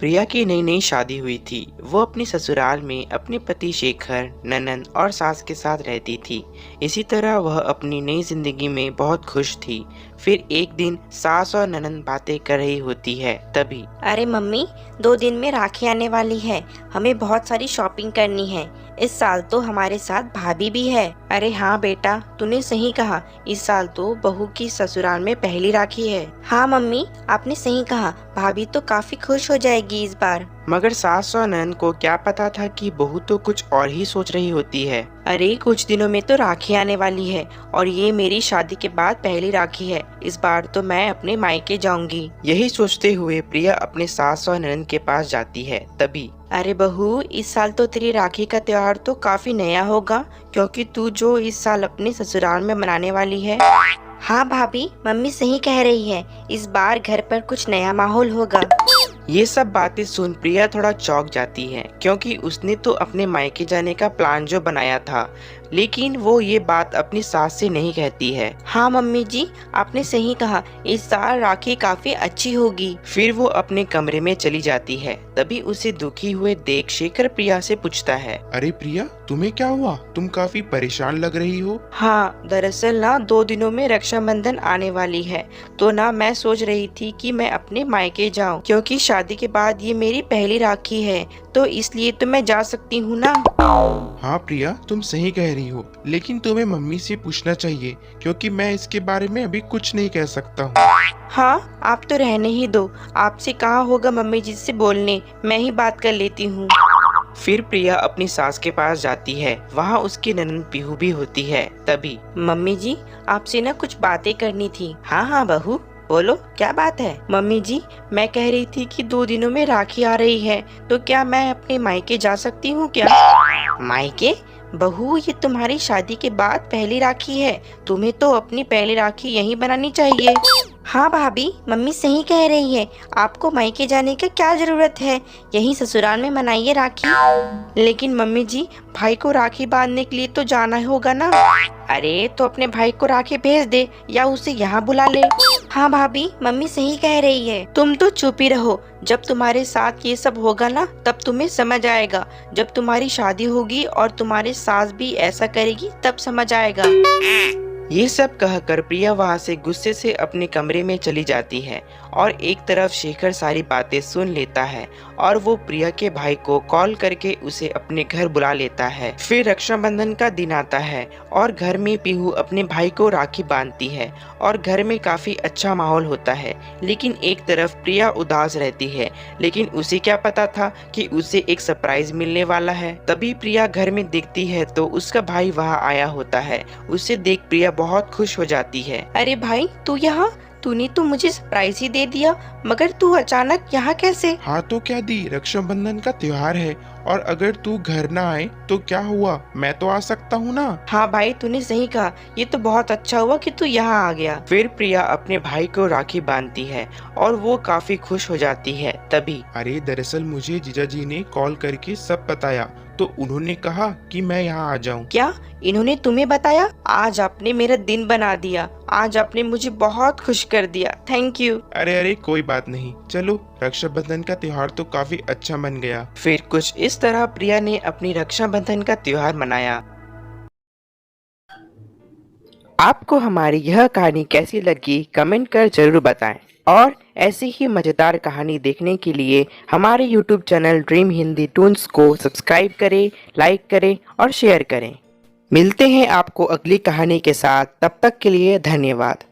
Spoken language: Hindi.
प्रिया की नई नई शादी हुई थी। वो अपने ससुराल में अपने पति शेखर, ननंद और सास के साथ रहती थी। इसी तरह वह अपनी नई जिंदगी में बहुत खुश थी। फिर एक दिन सास और ननंद बातें कर रही होती है, तभी अरे मम्मी, 2 दिन में राखी आने वाली है। हमें बहुत सारी शॉपिंग करनी है। इस साल तो हमारे साथ भाभी भी है। अरे हाँ बेटा, तूने सही कहा। इस साल तो बहू की ससुराल में पहली राखी है। हाँ मम्मी, आपने सही कहा। भाभी तो काफी खुश हो जाएगी इस बार। मगर सास और ननंद को क्या पता था कि बहू तो कुछ और ही सोच रही होती है। अरे कुछ दिनों में तो राखी आने वाली है और ये मेरी शादी के बाद पहली राखी है। इस बार तो मैं अपने मायके जाऊंगी। यही सोचते हुए प्रिया अपने सास और ननंद के पास जाती है, तभी अरे बहू, इस साल तो तेरी राखी का त्योहार तो काफी नया होगा, क्योंकि तू जो इस साल अपने ससुराल में मनाने वाली है। हाँ भाभी, मम्मी सही कह रही है। इस बार घर पर कुछ नया माहौल होगा। ये सब बातें सुन प्रिया थोड़ा चौंक जाती है, क्योंकि उसने तो अपने मायके जाने का प्लान जो बनाया था, लेकिन वो ये बात अपनी सास से नहीं कहती है। हाँ मम्मी जी, आपने सही कहा। इस साल राखी काफी अच्छी होगी। फिर वो अपने कमरे में चली जाती है। तभी उसे दुखी हुए देख शेखर प्रिया से पूछता है। अरे प्रिया, तुम्हें क्या हुआ? तुम काफी परेशान लग रही हो। हाँ, दरअसल ना 2 दिनों में रक्षाबंधन आने वाली है, तो ना मैं सोच रही थी कि मैं अपने मायके जाऊं, क्योंकि शादी के बाद ये मेरी पहली राखी है, तो इसलिए तो मैं जा सकती हूँ ना। हाँ प्रिया, तुम सही कह रही हो, लेकिन तुम्हें मम्मी से पूछना चाहिए, क्योंकि मैं इसके बारे में अभी कुछ नहीं कह सकता हूँ। हाँ, आप तो रहने ही दो। आपसे कहा होगा मम्मी जी से बोलने, मैं ही बात कर लेती हूँ। फिर प्रिया अपनी सास के पास जाती है। वहाँ उसकी ननंद पीहू भी होती है। तभी मम्मी जी, आपसे ना कुछ बातें करनी थी। हाँ हाँ बहू, बोलो क्या बात है। मम्मी जी, मैं कह रही थी कि 2 दिनों में राखी आ रही है, तो क्या मैं अपने मायके जा सकती हूँ क्या? मायके? बहू, ये तुम्हारी शादी के बाद पहली राखी है। तुम्हें तो अपनी पहली राखी यहीं बनानी चाहिए। हाँ भाभी, मम्मी सही कह रही है। आपको मायके जाने की क्या जरूरत है, यहीं ससुराल में मनाइए राखी। लेकिन मम्मी जी, भाई को राखी बांधने के लिए तो जाना होगा ना। अरे तो अपने भाई को राखी भेज दे या उसे यहाँ बुला ले। हाँ भाभी, मम्मी सही कह रही है। तुम तो चुप ही रहो। जब तुम्हारे साथ ये सब होगा ना, तब तुम्हें समझ आएगा। जब तुम्हारी शादी होगी और तुम्हारी सास भी ऐसा करेगी, तब समझ आएगा। ये सब कहकर प्रिया वहाँ से गुस्से से अपने कमरे में चली जाती है और एक तरफ शेखर सारी बातें सुन लेता है और वो प्रिया के भाई को कॉल करके उसे अपने घर बुला लेता है। फिर रक्षाबंधन का दिन आता है और घर में पीहू अपने भाई को राखी बांधती है और घर में काफी अच्छा माहौल होता है। लेकिन एक तरफ प्रिया उदास रहती है, लेकिन उसे क्या पता था कि उसे एक सरप्राइज मिलने वाला है। तभी प्रिया घर में देखती है तो उसका भाई वहाँ आया होता है। उसे देख प्रिया बहुत खुश हो जाती है। अरे भाई, तू यहाँ? तूने तो मुझे सरप्राइज ही दे दिया, मगर तू अचानक यहाँ कैसे? हाँ तो क्या दी, रक्षाबंधन का त्योहार है, और अगर तू घर ना आए तो क्या हुआ, मैं तो आ सकता हूँ ना। हाँ भाई, तूने सही कहा। ये तो बहुत अच्छा हुआ कि तू यहाँ आ गया। फिर प्रिया अपने भाई को राखी बांधती है और वो काफी खुश हो जाती है। तभी अरे दरअसल मुझे जीजा जी ने कॉल करके सब बताया, तो उन्होंने कहा कि मैं यहाँ आ जाऊँ। क्या इन्होंने तुम्हें बताया? आज आपने मेरा दिन बना दिया। आज आपने मुझे बहुत खुश कर दिया। Thank you. अरे अरे कोई बात नहीं, चलो रक्षाबंधन का त्योहार तो काफी अच्छा बन गया। फिर कुछ इस तरह प्रिया ने अपनी रक्षाबंधन का त्योहार मनाया। आपको हमारी यह कहानी कैसी लगी, कमेंट कर जरूर बताएं और ऐसी ही मज़ेदार कहानी देखने के लिए हमारे YouTube channel dream Hindi Toons को सब्सक्राइब करें, लाइक करें और शेयर करें। मिलते हैं आपको अगली कहानी के साथ। तब तक के लिए धन्यवाद।